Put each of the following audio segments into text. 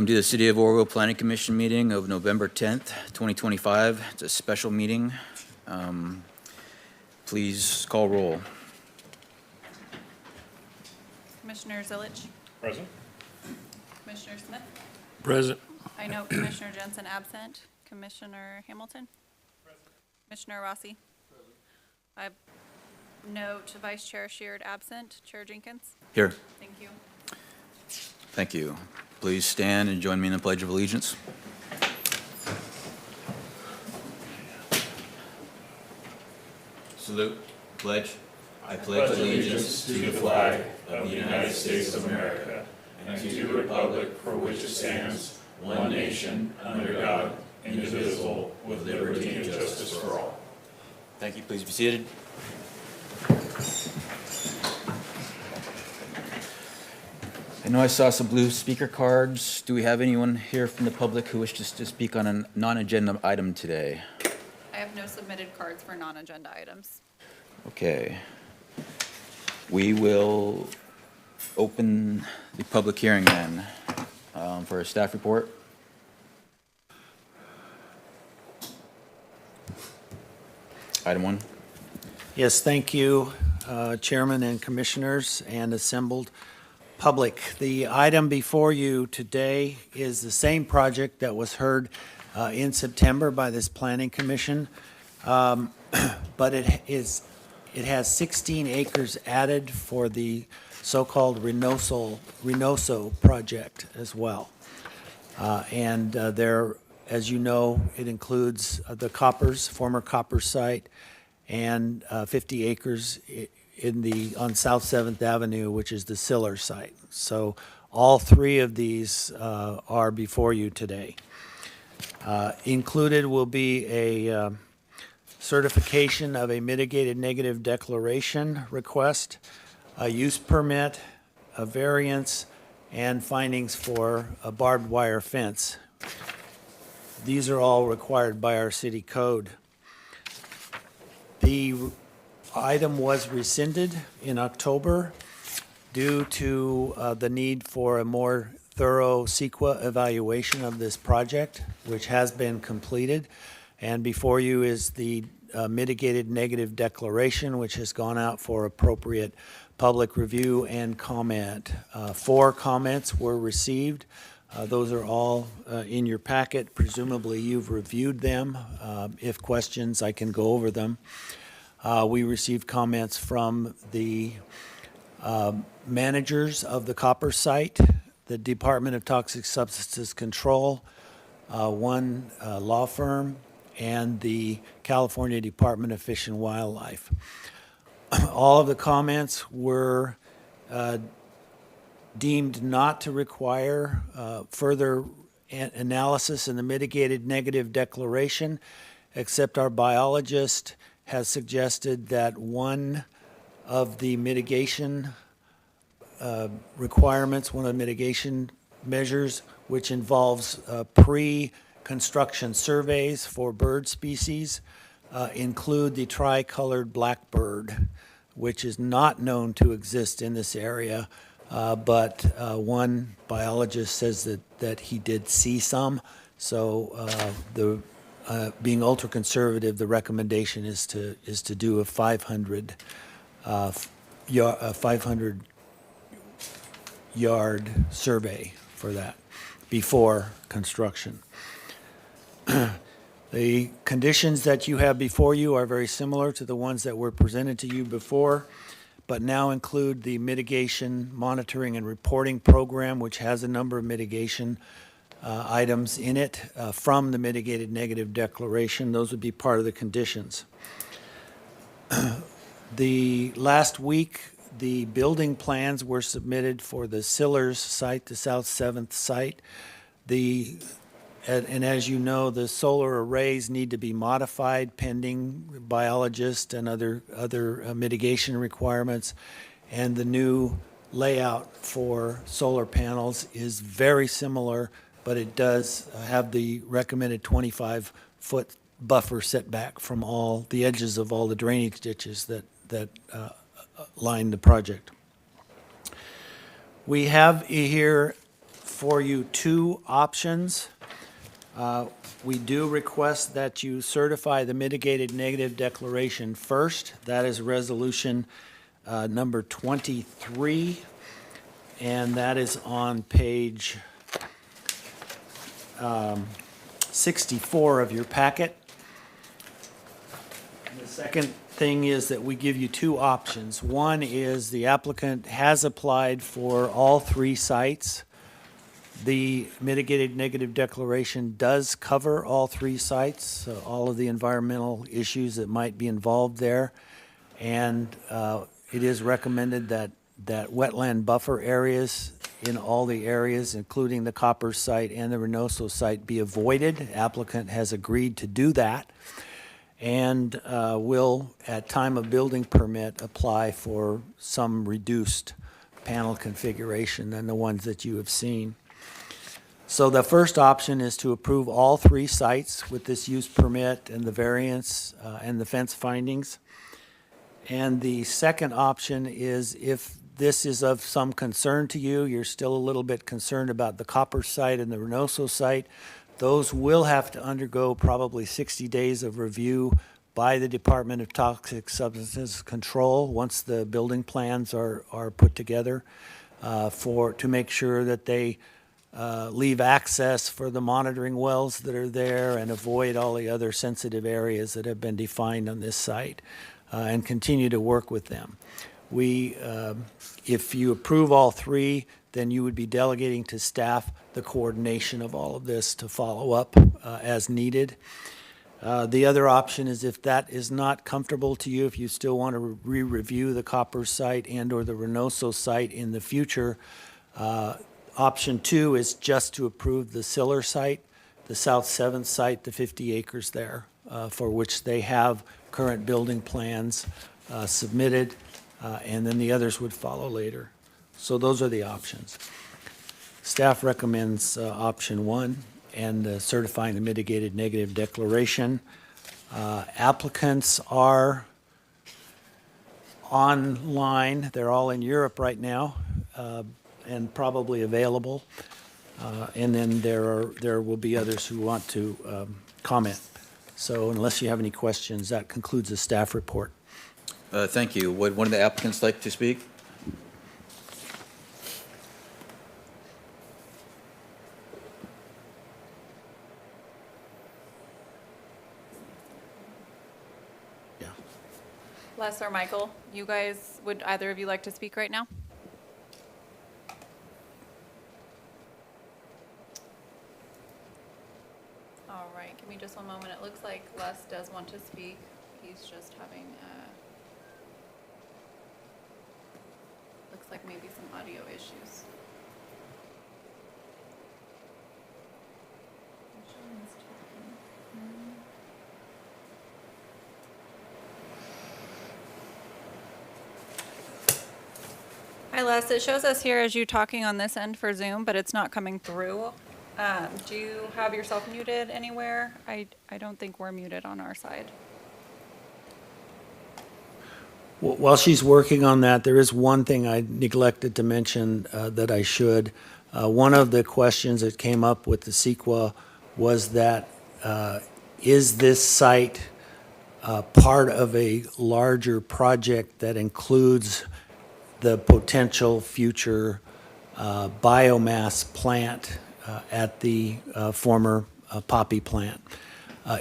to the City of Oroville Planning Commission meeting of November 10th, 2025. It's a special meeting. Please call roll. Commissioner Zilich. Present. Commissioner Smith. Present. I note Commissioner Jensen absent. Commissioner Hamilton. Present. Commissioner Rossi. I note Vice Chair Sheard absent. Chair Jenkins. Here. Thank you. Thank you. Please stand and join me in the Pledge of Allegiance. Salute. Pledge. I pledge allegiance to the flag of the United States of America and to the republic for which it stands, one nation, under God, indivisible, with liberty and justice for all. Thank you. Please be seated. I know I saw some blue speaker cards. Do we have anyone here from the public who wishes to speak on a non-agenda item today? I have no submitted cards for non-agenda items. Okay. We will open the public hearing then for a staff report. Item 1. Yes, thank you, Chairman and Commissioners and assembled public. The item before you today is the same project that was heard in September by this Planning Commission, but it has 16 acres added for the so-called Reynoso project as well. And there, as you know, it includes the former Coppers site, and 50 acres on South 7th Avenue, which is the Siller site. So all three of these are before you today. Included will be a certification of a mitigated negative declaration request, a use permit, a variance, and findings for a barbed wire fence. These are all required by our city code. The item was rescinded in October due to the need for a more thorough CEQA evaluation of this project, which has been completed. And before you is the mitigated negative declaration, which has gone out for appropriate public review and comment. 4 comments were received. Those are all in your packet. Presumably you've reviewed them. If questions, I can go over them. We received comments from the managers of the Coppers site, the Department of Toxic Substances Control, one law firm, and the California Department of Fish and Wildlife. All of the comments were deemed not to require further analysis in the mitigated negative declaration, except our biologist has suggested that one of the mitigation requirements, one of the mitigation measures, which involves pre-construction surveys for bird species, include the tricolored blackbird, which is not known to exist in this area, but one biologist says that he did see some. So being ultra conservative, the recommendation is to do a 500 yard survey for that before construction. The conditions that you have before you are very similar to the ones that were presented to you before, but now include the mitigation monitoring and reporting program, which has a number of mitigation items in it from the mitigated negative declaration. Those would be part of the conditions. The last week, the building plans were submitted for the Sillers site, the South 7th site. And as you know, the solar arrays need to be modified pending biologist and other mitigation requirements. And the new layout for solar panels is very similar, but it does have the recommended 25-foot buffer setback from all the edges of all the drainage ditches that line the project. We have here before you two options. We do request that you certify the mitigated negative declaration first. That is resolution number 23, and that is on page 64 of your packet. The second thing is that we give you two options. One is the applicant has applied for all three sites. The mitigated negative declaration does cover all three sites, so all of the environmental issues that might be involved there. And it is recommended that wetland buffer areas in all the areas, including the Copper site and the Reynoso site, be avoided. Applicant has agreed to do that, and will, at time of building permit, apply for some reduced panel configuration than the ones that you have seen. So the first option is to approve all three sites with this use permit and the variance and the fence findings. And the second option is, if this is of some concern to you, you're still a little bit concerned about the Copper site and the Reynoso site, those will have to undergo probably 60 days of review by the Department of Toxic Substances Control once the building plans are put together to make sure that they leave access for the monitoring wells that are there and avoid all the other sensitive areas that have been defined on this site, and continue to work with them. If you approve all three, then you would be delegating to staff the coordination of all of this to follow up as needed. The other option is, if that is not comfortable to you, if you still want to re-review the Copper site and/or the Reynoso site in the future, option 2 is just to approve the Siller site, the South 7th site, the 50 acres there, for which they have current building plans submitted, and then the others would follow later. So those are the options. Staff recommends option 1 and certifying the mitigated negative declaration. Applicants are online. They're all in Europe right now, and probably available. And then there will be others who want to comment. So unless you have any questions, that concludes the staff report. Thank you. Would one of the applicants like to speak? Yeah. Les or Michael, you guys, would either of you like to speak right now? All right, give me just one moment. It looks like Les does want to speak. He's just having, looks like maybe some audio issues. Hi Les, it shows us here as you talking on this end for Zoom, but it's not coming through. Do you have yourself muted anywhere? I don't think we're muted on our side. While she's working on that, there is one thing I neglected to mention that I should. One of the questions that came up with the CEQA was that, is this site part of a larger project that includes the potential future biomass plant at the former Poppy plant?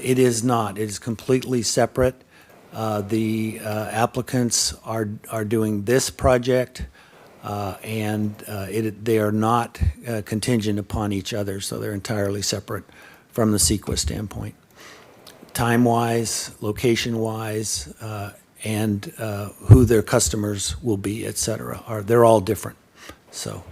It is not. It is completely separate. The applicants are doing this project, and they are not contingent upon each other, so they're entirely separate from the CEQA standpoint. Time-wise, location-wise, and who their customers will be, et cetera, they're all different. So.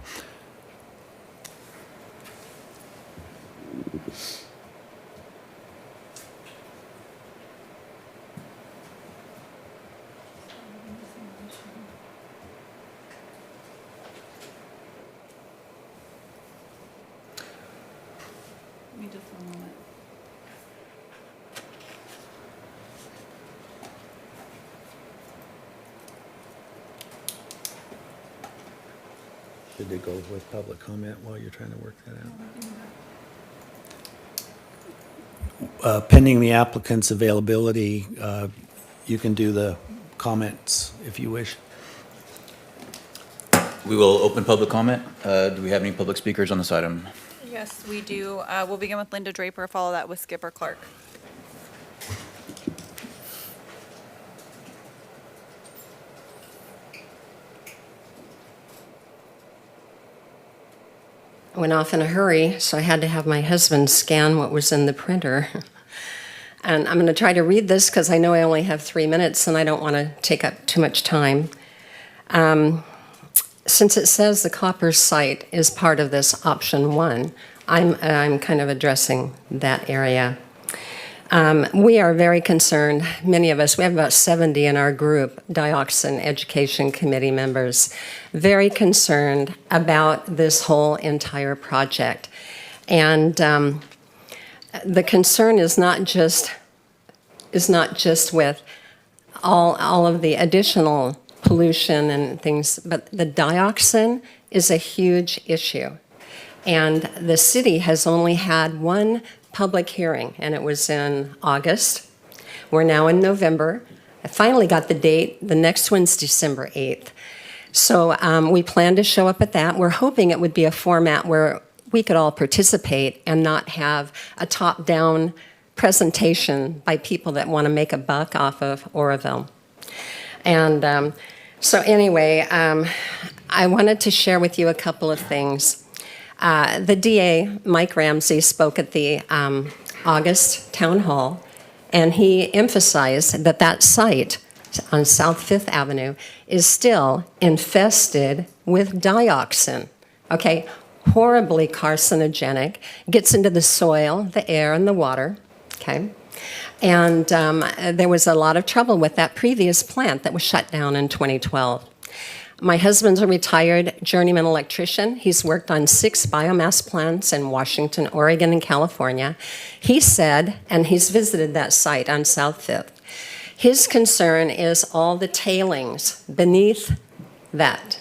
Give me just one moment. Should they go with public comment while you're trying to work that out? Pending the applicant's availability, you can do the comments if you wish. We will open public comment. Do we have any public speakers on this item? Yes, we do. We'll begin with Linda Draper, follow that with Skipper Clark. I went off in a hurry, so I had to have my husband scan what was in the printer. And I'm going to try to read this because I know I only have 3 minutes and I don't want to take up too much time. Since it says the copper site is part of this option 1, I'm kind of addressing that area. We are very concerned, many of us, we have about 70 in our group, Dioxin Education Committee members, very concerned about this whole entire project. And the concern is not just with all of the additional pollution and things, but the dioxin is a huge issue. And the city has only had one public hearing, and it was in August. We're now in November. I finally got the date. The next one's December 8th. So we plan to show up at that. We're hoping it would be a format where we could all participate and not have a top-down presentation by people that want to make a buck off of Oroville. And so anyway, I wanted to share with you a couple of things. The DA, Mike Ramsey, spoke at the August town hall, and he emphasized that that site on South Fifth Avenue is still infested with dioxin, okay? Horribly carcinogenic, gets into the soil, the air, and the water, okay? And there was a lot of trouble with that previous plant that was shut down in 2012. My husband's a retired journeyman electrician. He's worked on 6 biomass plants in Washington, Oregon, and California. He said, and he's visited that site on South Fifth, his concern is all the tailings beneath that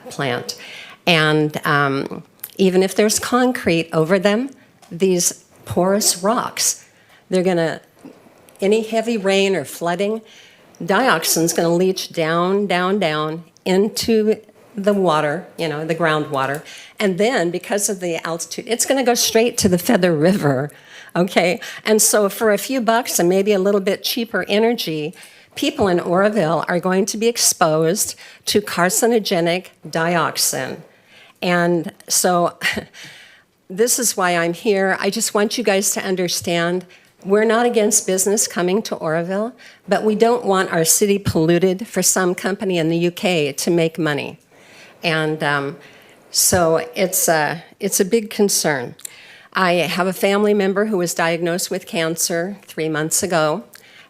plant. And even if there's concrete over them, these porous rocks, they're going to, any heavy rain or flooding, dioxin's going to leach down, down, down into the water, you know, the groundwater. And then because of the altitude, it's going to go straight to the Feather River, okay? And so for a few bucks and maybe a little bit cheaper energy, people in Oroville are going to be exposed to carcinogenic dioxin. And so this is why I'm here. I just want you guys to understand we're not against business coming to Oroville, but we don't want our city polluted for some company in the UK to make money. And so it's a big concern. I have a family member who was diagnosed with cancer 3 months ago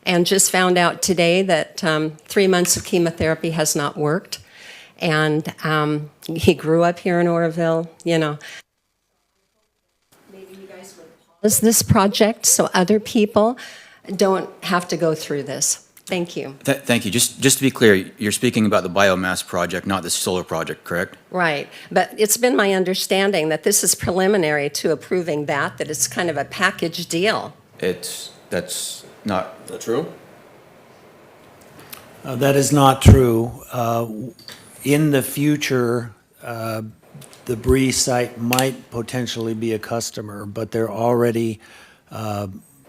and just found out today that 3 months of chemotherapy has not worked. And he grew up here in Oroville, you know. Maybe you guys would pause this project so other people don't have to go through this. Thank you. Thank you. Just to be clear, you're speaking about the biomass project, not the solar project, correct? Right. But it's been my understanding that this is preliminary to approving that it's kind of a package deal. That's not true? That is not true. In the future, the Bree site might potentially be a customer, but they're already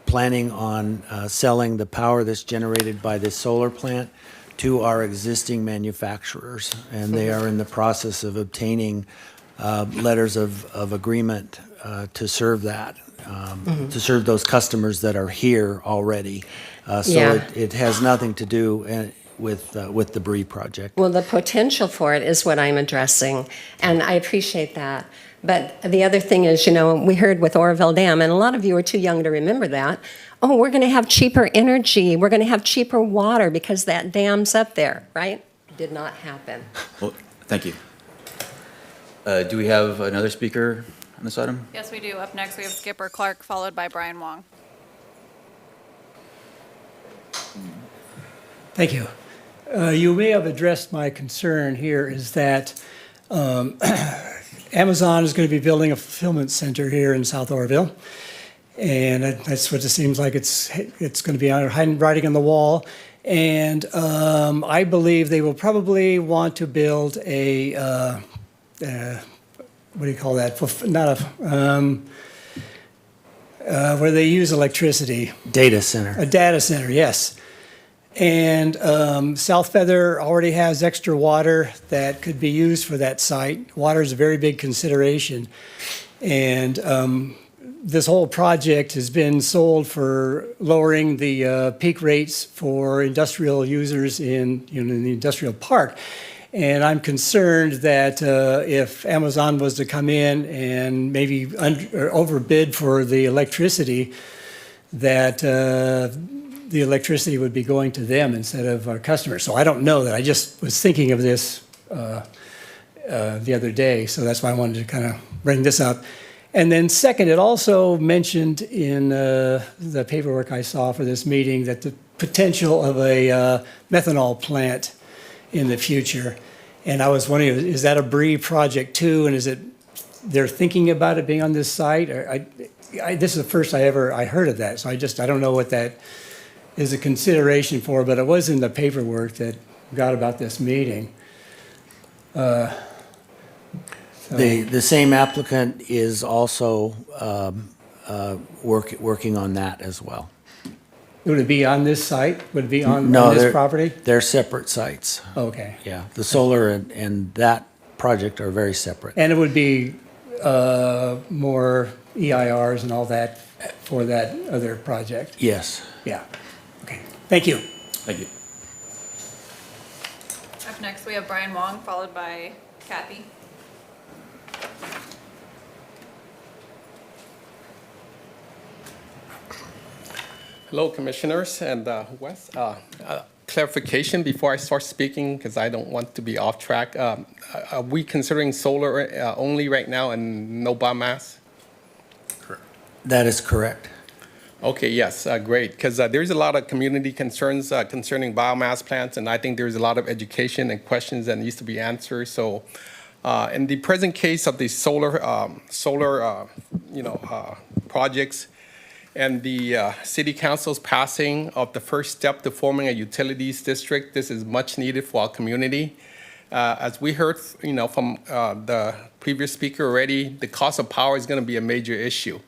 planning on selling the power that's generated by this solar plant to our existing manufacturers. And they are in the process of obtaining letters of agreement to serve that, to serve those customers that are here already. So it has nothing to do with the Bree project. Well, the potential for it is what I'm addressing, and I appreciate that. But the other thing is, you know, we heard with Oroville Dam, and a lot of you are too young to remember that, oh, we're going to have cheaper energy, we're going to have cheaper water because that dam's up there, right? Did not happen. Well, thank you. Do we have another speaker on this item? Yes, we do. Up next, we have Skipper Clark, followed by Brian Wong. Thank you. You may have addressed my concern here is that Amazon is going to be building a fulfillment center here in South Oroville. And that's what it seems like it's going to be writing on the wall. And I believe they will probably want to build a, what do you call that? Not a, where they use electricity. Data center. A data center, yes. And South Feather already has extra water that could be used for that site. Water is a very big consideration. And this whole project has been sold for lowering the peak rates for industrial users in the industrial park. And I'm concerned that if Amazon was to come in and maybe overbid for the electricity, that the electricity would be going to them instead of our customers. So I don't know that. I just was thinking of this the other day, so that's why I wanted to kind of bring this up. And then second, it also mentioned in the paperwork I saw for this meeting that the potential of a methanol plant in the future. And I was wondering, is that a BRE project too? And is it, they're thinking about it being on this site? Or this is the first I heard of that. So I don't know what that is a consideration for, but it was in the paperwork that got about this meeting. The same applicant is also working on that as well. Would it be on this site? Would it be on No, this they're- property? They're separate sites. Okay. Yeah, the solar and that project are very separate. And it would be more EIRs and all that for that other project? Yes. Yeah. Okay. Thank you. Thank you. Up next, we have Brian Wong, followed by Kathy. Hello, Commissioners and Wes. Clarification before I start speaking, because I don't want to be off track. Are we considering solar only right now and no biomass? That is correct. Okay, yes, great, because there's a lot of community concerns concerning biomass plants, and I think there's a lot of education and questions that needs to be answered. So, in the present case of the solar projects, and the city council's passing of the first step to forming a utilities district, this is much needed for our community. As we heard, from the previous speaker already, the cost of power is going to be a major issue.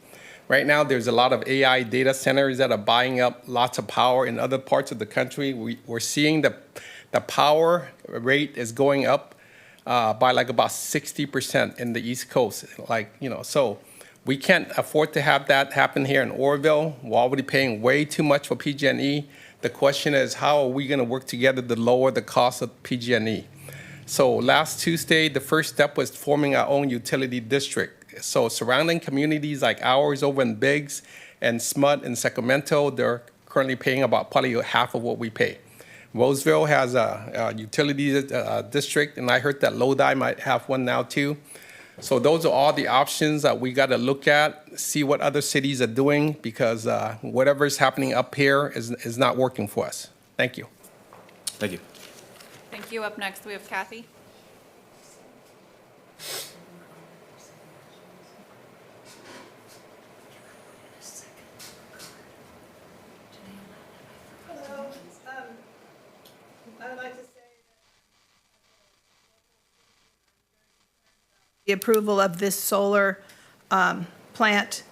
Right now, there's a lot of AI data centers that are buying up lots of power in other parts of the country. We're seeing the power rate is going up by like about 60% in the East Coast. So we can't afford to have that happen here in Oroville. We're already paying way too much for PG&E. The question is, how are we going to work together to lower the cost of PG&E? So last Tuesday, the first step was forming our own utility district. So surrounding communities like ours over in Biggs and Smut and Sacramento, they're currently paying about probably half of what we pay. Roseville has a utility district, and I heard that Lodi might have one now too. So those are all the options that we got to look at, see what other cities are doing, because whatever is happening up here is not working for us. Thank you. Thank you. Thank you. Up next, we have Kathy. I would like to say the approval of this solar plant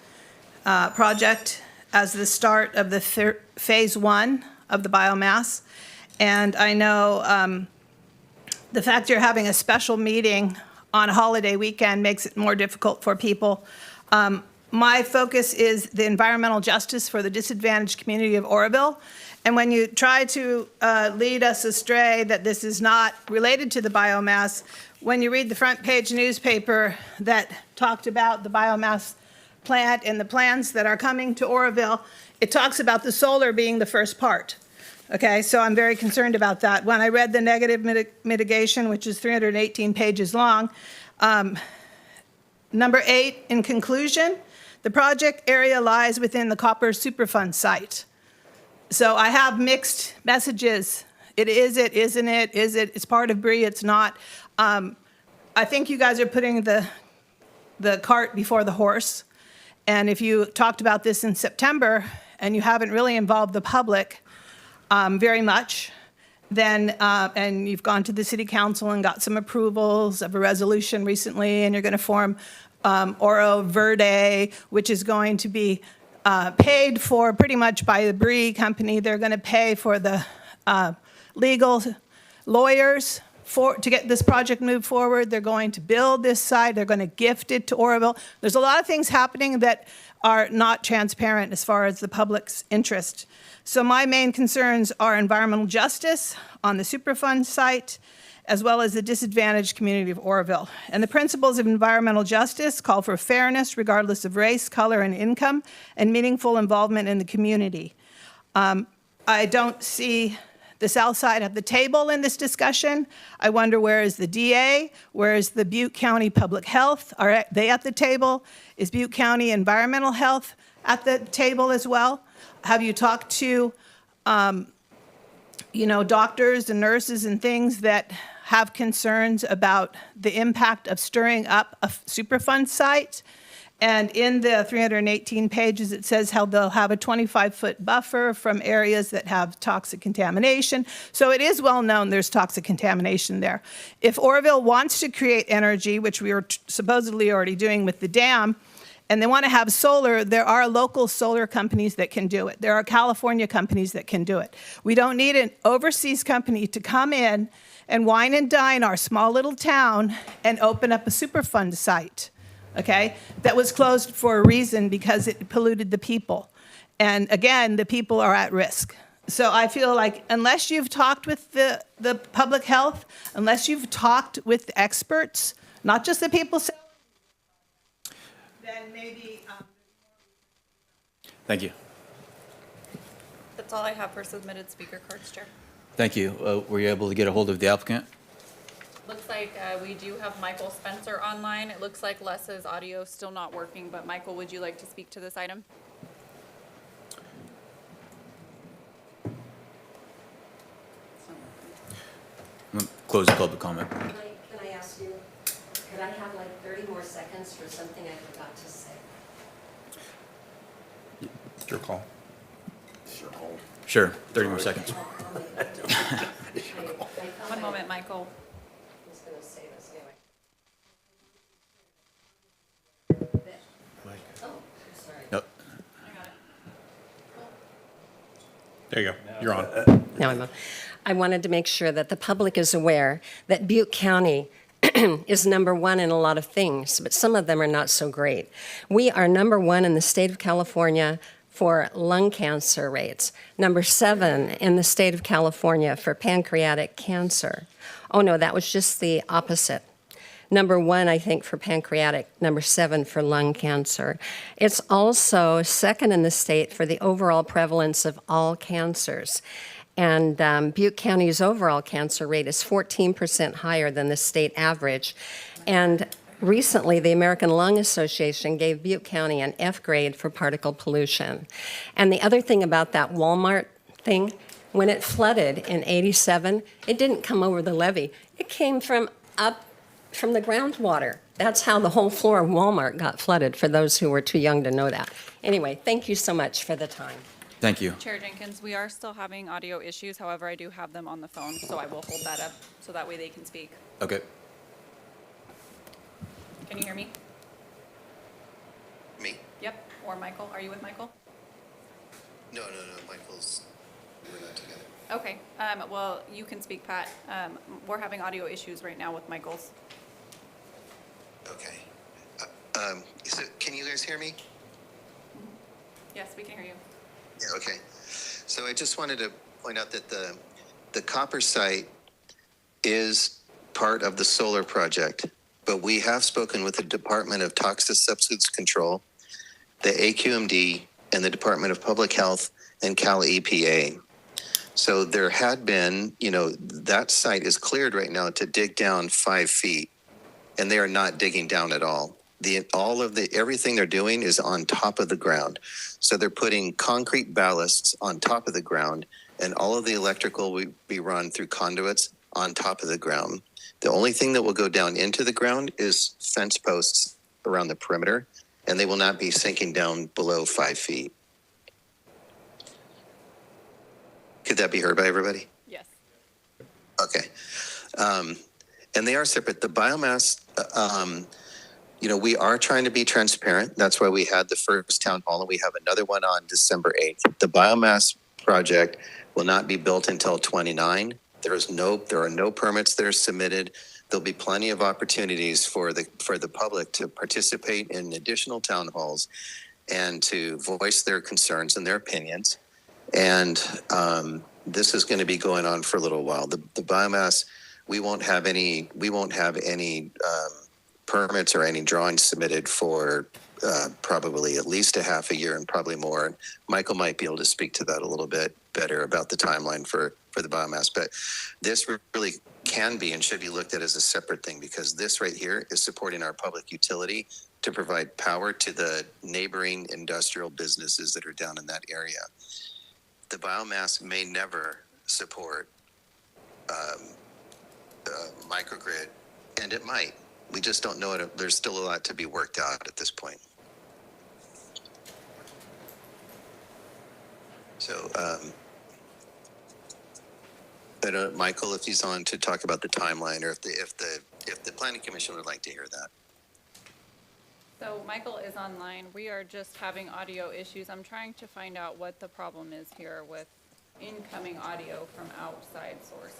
project as the start of the phase one of the biomass. And I know the fact you're having a special meeting on a holiday weekend makes it more difficult for people. My focus is the environmental justice for the disadvantaged community of Oroville. And when you try to lead us astray that this is not related to the biomass, when you read the front page newspaper that talked about the biomass plant and the plans that are coming to Oroville, it talks about the solar being the first part. Okay, so I'm very concerned about that. When I read the negative mitigation, which is 318 pages long, number 8, in conclusion, the project area lies within the Copper Superfund site. So I have mixed messages. It is it, isn't it? Is it? It's part of BRE, it's not. I think you guys are putting the cart before the horse. And if you talked about this in September and you haven't really involved the public very much, then, and you've gone to the city council and got some approvals of a resolution recently, and you're going to form Oro Verde, which is going to be paid for pretty much by the Bree company. They're going to pay for the legal lawyers to get this project moved forward. They're going to build this site. They're going to gift it to Oroville. There's a lot of things happening that are not transparent as far as the public's interest. So my main concerns are environmental justice on the Superfund site, as well as the disadvantaged community of Oroville. And the principles of environmental justice call for fairness regardless of race, color, and income, and meaningful involvement in the community. I don't see the South Side at the table in this discussion. I wonder, where is the DA? Where is the Butte County Public Health? Are they at the table? Is Butte County Environmental Health at the table as well? Have you talked to, doctors and nurses and things that have concerns about the impact of stirring up a Superfund site? And in the 318 pages, it says how they'll have a 25-foot buffer from areas that have toxic contamination. So it is well known there's toxic contamination there. If Oroville wants to create energy, which we are supposedly already doing with the dam, and they want to have solar, there are local solar companies that can do it. There are California companies that can do it. We don't need an overseas company to come in and wine and dine our small little town and open up a Superfund site, okay? That was closed for a reason, because it polluted the people. And again, the people are at risk. So I feel like unless you've talked with the public health, unless you've talked with experts, not just the people, then maybe. Thank you. That's all I have for submitted speaker cards, Chair. Thank you. Were you able to get a hold of the applicant? Looks like we do have Michael Spencer online. It looks like Les's audio is still not working, but Michael, would you like to speak to this item? Close the public comment. Can I ask you, could I have like 30 more seconds for something I forgot to say? It's your call. Sure, 30 more seconds. One moment, Michael. I was going to say this anyway. Oh, I'm sorry. Nope. There you go. You're on. Now I'm on. I wanted to make sure that the public is aware that Butte County is number one in a lot of things, but some of them are not so great. We are number one in the state of California for lung cancer rates, number 7 in the state of California for pancreatic cancer. Oh no, that was just the opposite. Number 1, I think, for pancreatic, number 7 for lung cancer. It's also 2nd in the state for the overall prevalence of all cancers. And Butte County's overall cancer rate is 14% higher than the state average. And recently, the American Lung Association gave Butte County an F grade for particle pollution. And the other thing about that Walmart thing, when it flooded in '87, it didn't come over the levee. It came from up from the groundwater. That's how the whole floor of Walmart got flooded, for those who were too young to know that. Anyway, thank you so much for the time. Thank you. Chair Jenkins, we are still having audio issues. However, I do have them on the phone, so I will hold that up so that way they can speak. Okay. Can you hear me? Me? Yep. Or Michael. Are you with Michael? No, Michael's, we're not together. Okay. Well, you can speak, Pat. We're having audio issues right now with Michael's. Okay. So can you guys hear me? Yes, we can hear you. Yeah, okay. So I just wanted to point out that the copper site is part of the solar project, but we have spoken with the Department of Toxic Substance Control, the AQMD, and the Department of Public Health and Cal EPA. So there had been, that site is cleared right now to dig down 5 feet, and they are not digging down at all. Everything they're doing is on top of the ground. So they're putting concrete ballasts on top of the ground, and all of the electrical will be run through conduits on top of the ground. The only thing that will go down into the ground is fence posts around the perimeter, and they will not be sinking down below 5 feet. Could that be heard by everybody? Yes. Okay. And they are separate. The biomass, we are trying to be transparent. That's why we had the first town hall, and we have another one on December 8th. The biomass project will not be built until 29. There are no permits that are submitted. There'll be plenty of opportunities for the public to participate in additional town halls and to voice their concerns and their opinions. And this is going to be going on for a little while. The biomass, we won't have any permits or any drawings submitted for probably at least a half a year and probably more. Michael might be able to speak to that a little bit better about the timeline for the biomass. But this really can be and should be looked at as a separate thing, because this right here is supporting our public utility to provide power to the neighboring industrial businesses that are down in that area. The biomass may never support microgrid, and it might. We just don't know it. There's still a lot to be worked out at this point. So, I don't know, Michael, if he's on to talk about the timeline, or if the planning commission would like to hear that. So Michael is online. We are just having audio issues. I'm trying to find out what the problem is here with incoming audio from outside sources.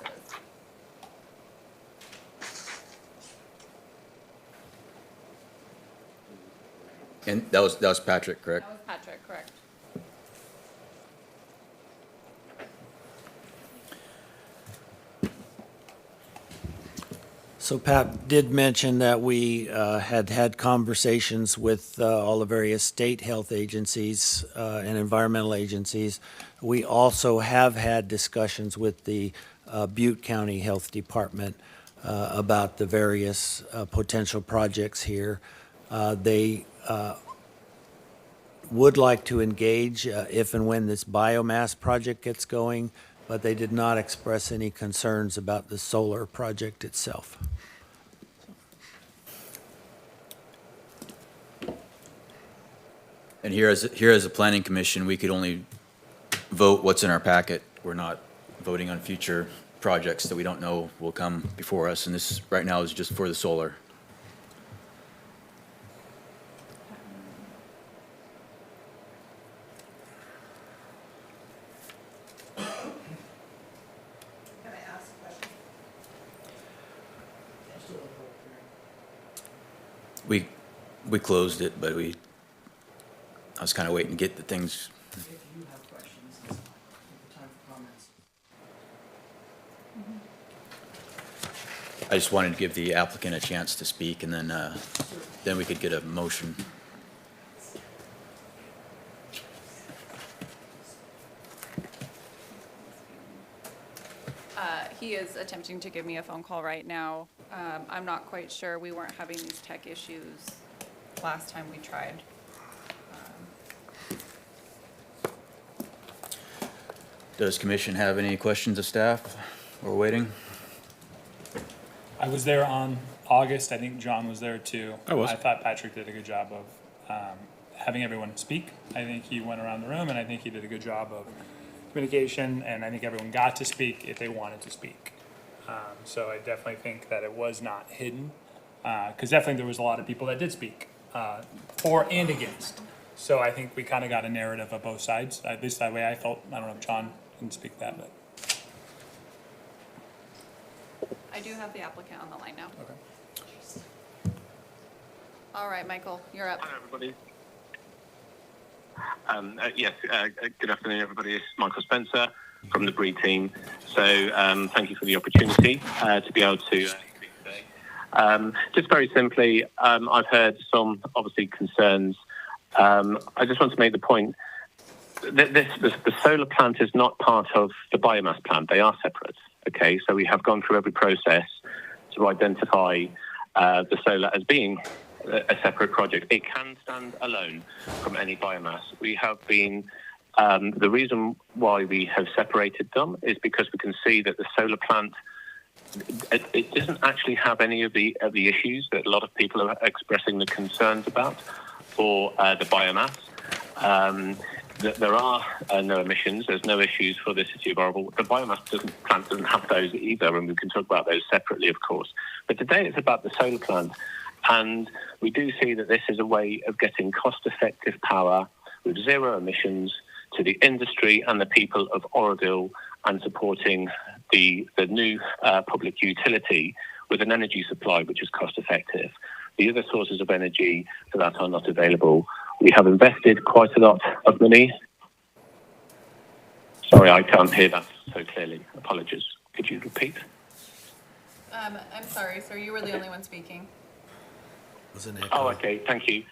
And that was Patrick, correct? That was Patrick, correct? So Pat did mention that we had conversations with all the various state health agencies and environmental agencies. We also have had discussions with the Butte County Health Department about the various potential projects here. They would like to engage if and when this biomass project gets going, but they did not express any concerns about the solar project itself. And here as a planning commission, we could only vote what's in our packet. We're not voting on future projects that we don't know will come before us, and this right now is just for the solar. We closed it, but I was kind of waiting to get the things. If you have questions, it's time for comments. I just wanted to give the applicant a chance to speak, and then we could get a motion. He is attempting to give me a phone call right now. I'm not quite sure. We weren't having these tech issues last time we tried. Does commission have any questions of staff? We're waiting. I was there on August. I think John was there too. I was. I thought Patrick did a good job of having everyone speak. I think he went around the room, and I think he did a good job of communication, and I think everyone got to speak if they wanted to speak. So I definitely think that it was not hidden, because definitely there was a lot of people that did speak, for and against. So I think we kind of got a narrative of both sides, at least that way I felt. I don't know if John can speak that, but. I do have the applicant on the line now. Okay. All right, Michael, you're up. Hi, everybody. Yes, good afternoon, everybody. It's Michael Spencer from the BREE team. So thank you for the opportunity to be able to speak today. Just very simply, I've heard some, obviously, concerns. I just want to make the point that the solar plant is not part of the biomass plant. They are separate. Okay, so we have gone through every process to identify the solar as being a separate project. It can stand alone from any biomass. We have been, the reason why we have separated them is because we can see that the solar plant it doesn't actually have any of the issues that a lot of people are expressing the concerns about for the biomass. There are no emissions. There's no issues for the city of Oroville. The biomass plant doesn't have those either, and we can talk about those separately, of course. But today it's about the solar plant, and we do see that this is a way of getting cost-effective power with zero emissions to the industry and the people of Oroville, and supporting the new public utility with an energy supply which is cost-effective. The other sources of energy for that are not available. We have invested quite a lot of money. Sorry, I can't hear that so clearly. Apologies. Could you repeat? I'm sorry, sir. You were the only one speaking. Was an echo. Oh, okay. Thank you.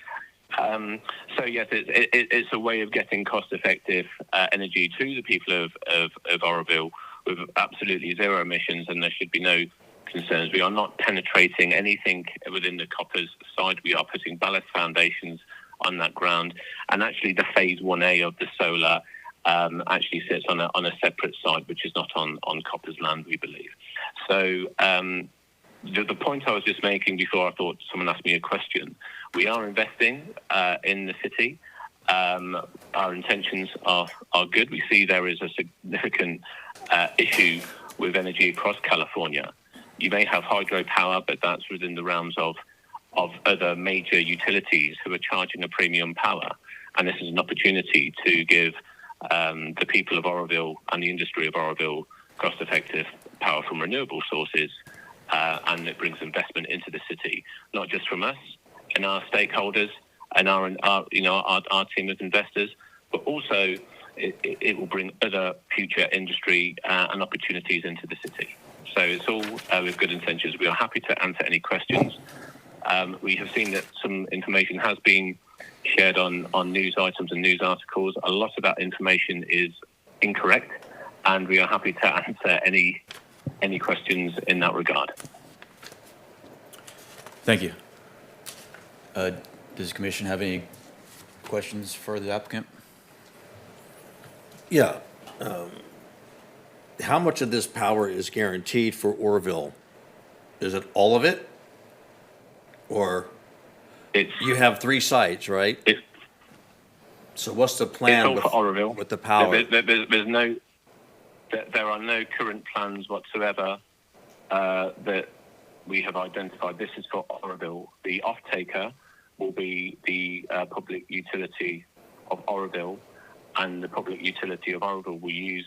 So yes, it's a way of getting cost-effective energy to the people of Oroville with absolutely zero emissions, and there should be no concerns. We are not penetrating anything within the Coppers side. We are putting ballast foundations on that ground, and actually the phase 1A of the solar actually sits on a separate site, which is not on Coppers land, we believe. So the point I was just making before I thought someone asked me a question, we are investing in the city. Our intentions are good. We see there is a significant issue with energy across California. You may have hydropower, but that's within the realms of other major utilities who are charging a premium power. And this is an opportunity to give the people of Oroville and the industry of Oroville cost-effective power from renewable sources, and it brings investment into the city, not just from us and our stakeholders and our team of investors, but also it will bring other future industry and opportunities into the city. So it's all with good intentions. We are happy to answer any questions. We have seen that some information has been shared on news items and news articles. A lot of that information is incorrect, and we are happy to answer any questions in that regard. Thank you. Does the commission have any questions for the applicant? Yeah. How much of this power is guaranteed for Oroville? Is it all of it? Or you have 3 sites, right? So what's the plan for Oroville with the power? There are no current plans whatsoever that we have identified. This is for Oroville. The off-taker will be the public utility of Oroville, and the public utility of Oroville will use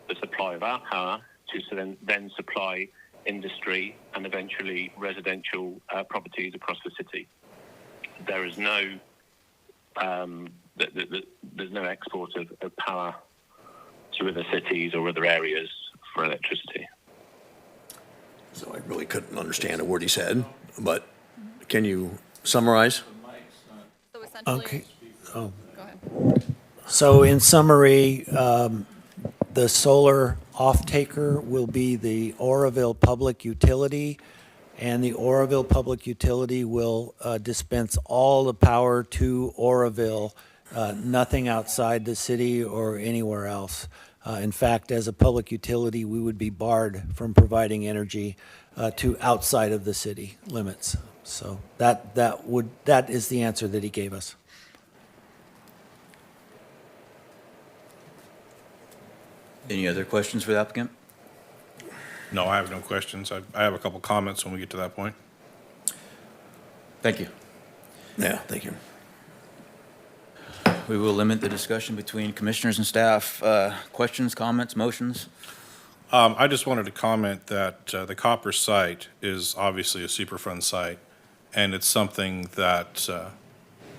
the supply of our power to then supply industry and eventually residential properties across the city. There is no there's no export of power to other cities or other areas for electricity. So I really couldn't understand a word he said, but can you summarize? So essentially, Okay. Oh. go ahead. So in summary, the solar off-taker will be the Oroville Public Utility, and the Oroville Public Utility will dispense all the power to Oroville, nothing outside the city or anywhere else. In fact, as a public utility, we would be barred from providing energy to outside of the city limits. So that is the answer that he gave us. Any other questions for the applicant? No, I have no questions. I have a couple comments when we get to that point. Thank you. Yeah, thank you. We will limit the discussion between commissioners and staff. Questions, comments, motions? I just wanted to comment that the Copper site is obviously a Superfund site, and it's something that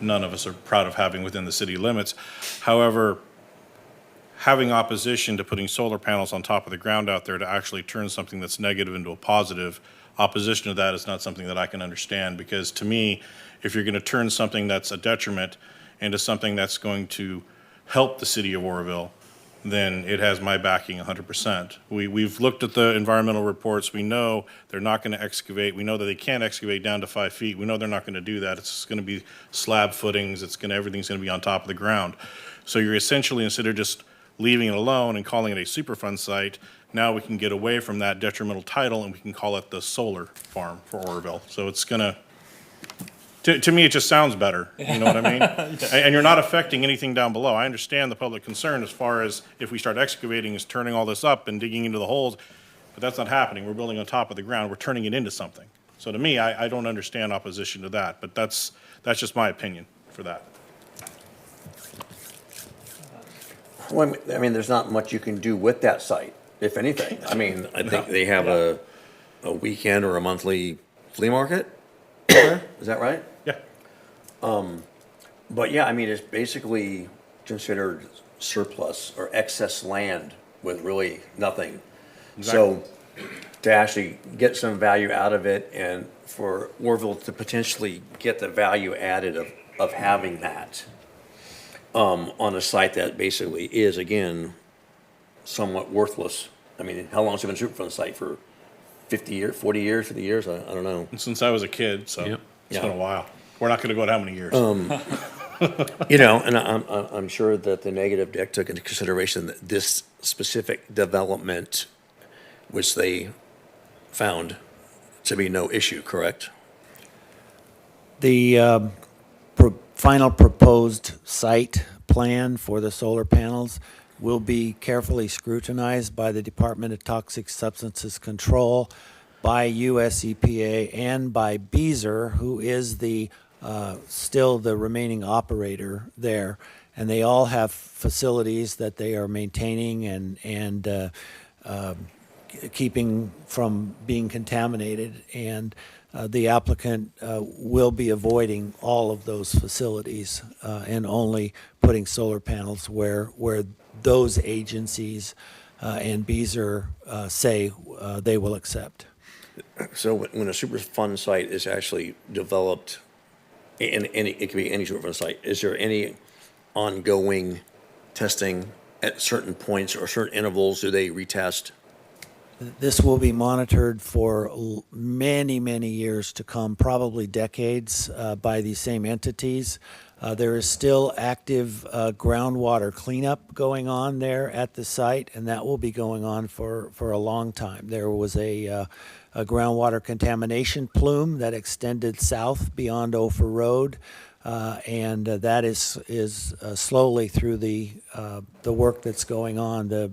none of us are proud of having within the city limits. However, having opposition to putting solar panels on top of the ground out there to actually turn something that's negative into a positive, opposition to that is not something that I can understand, because to me, if you're going to turn something that's a detriment into something that's going to help the city of Oroville, then it has my backing 100%. We've looked at the environmental reports. We know they're not going to excavate. We know that they can't excavate down to 5 feet. We know they're not going to do that. It's going to be slab footings. Everything's going to be on top of the ground. So you're essentially, instead of just leaving it alone and calling it a Superfund site, now we can get away from that detrimental title and we can call it the solar farm for Oroville. So it's gonna, to me, it just sounds better, you know what I mean? And you're not affecting anything down below. I understand the public concern as far as if we start excavating, is turning all this up and digging into the holes, but that's not happening. We're building on top of the ground. We're turning it into something. So to me, I don't understand opposition to that, but that's just my opinion for that. Well, I mean, there's not much you can do with that site, if anything. I mean, I think they have a weekend or a monthly flea market. Is that right? Yeah. But yeah, I mean, it's basically considered surplus or excess land with really nothing. So to actually get some value out of it and for Orville to potentially get the value added of having that on a site that basically is, again, somewhat worthless. I mean, how long has it been Superfund site for? 50 years, 40 years, 50 years? I don't know. Since I was a kid, so it's Yeah. been a while. We're not gonna go to how many years. You know, and I'm sure that the negative deck took into consideration that this specific development, which they found to be no issue, correct? The final proposed site plan for the solar panels will be carefully scrutinized by the Department of Toxic Substances Control, by US EPA, and by Beazer, who is still the remaining operator there. And they all have facilities that they are maintaining and keeping from being contaminated. And the applicant will be avoiding all of those facilities and only putting solar panels where those agencies and Beazer say they will accept. So when a Superfund site is actually developed, and it could be any Superfund site, is there any ongoing testing at certain points or certain intervals? Do they retest? This will be monitored for many, many years to come, probably decades, by these same entities. There is still active groundwater cleanup going on there at the site, and that will be going on for a long time. There was a groundwater contamination plume that extended south beyond Ophir Road, and that is slowly through the work that's going on, the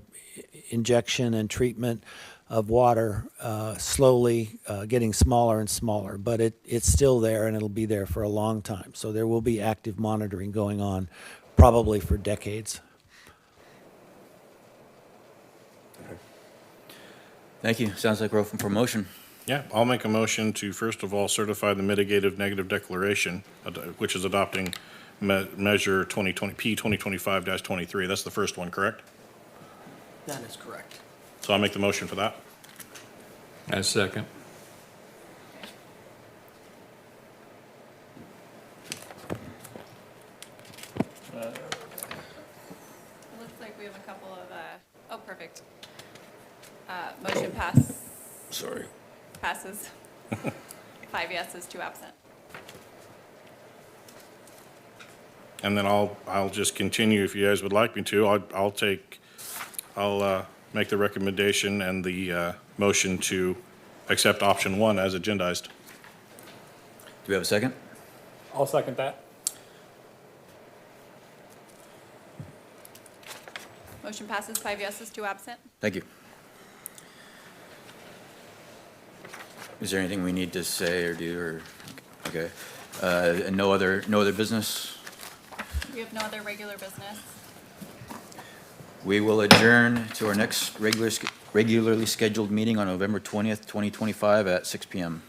injection and treatment of water slowly getting smaller and smaller, but it's still there and it'll be there for a long time. So there will be active monitoring going on probably for decades. Thank you. Sounds like we're open for motion. Yeah, I'll make a motion to, first of all, certify the mitigative negative declaration, which is adopting measure 2020, P 2025-23. That's the first one, correct? That is correct. So I'll make the motion for that. I second. It looks like we have a couple of, oh, perfect. Motion Sorry. passes. 5 yeses, 2 absent. And then I'll just continue if you guys would like me to. I'll make the recommendation and the motion to accept option 1 as agendized. Do we have a second? I'll second that. Motion passes, 5 yeses, 2 absent. Thank you. Is there anything we need to say or do, or, okay. And no other business? We have no other regular business. We will adjourn to our next regularly scheduled meeting on November 20th, 2025 at 6 PM.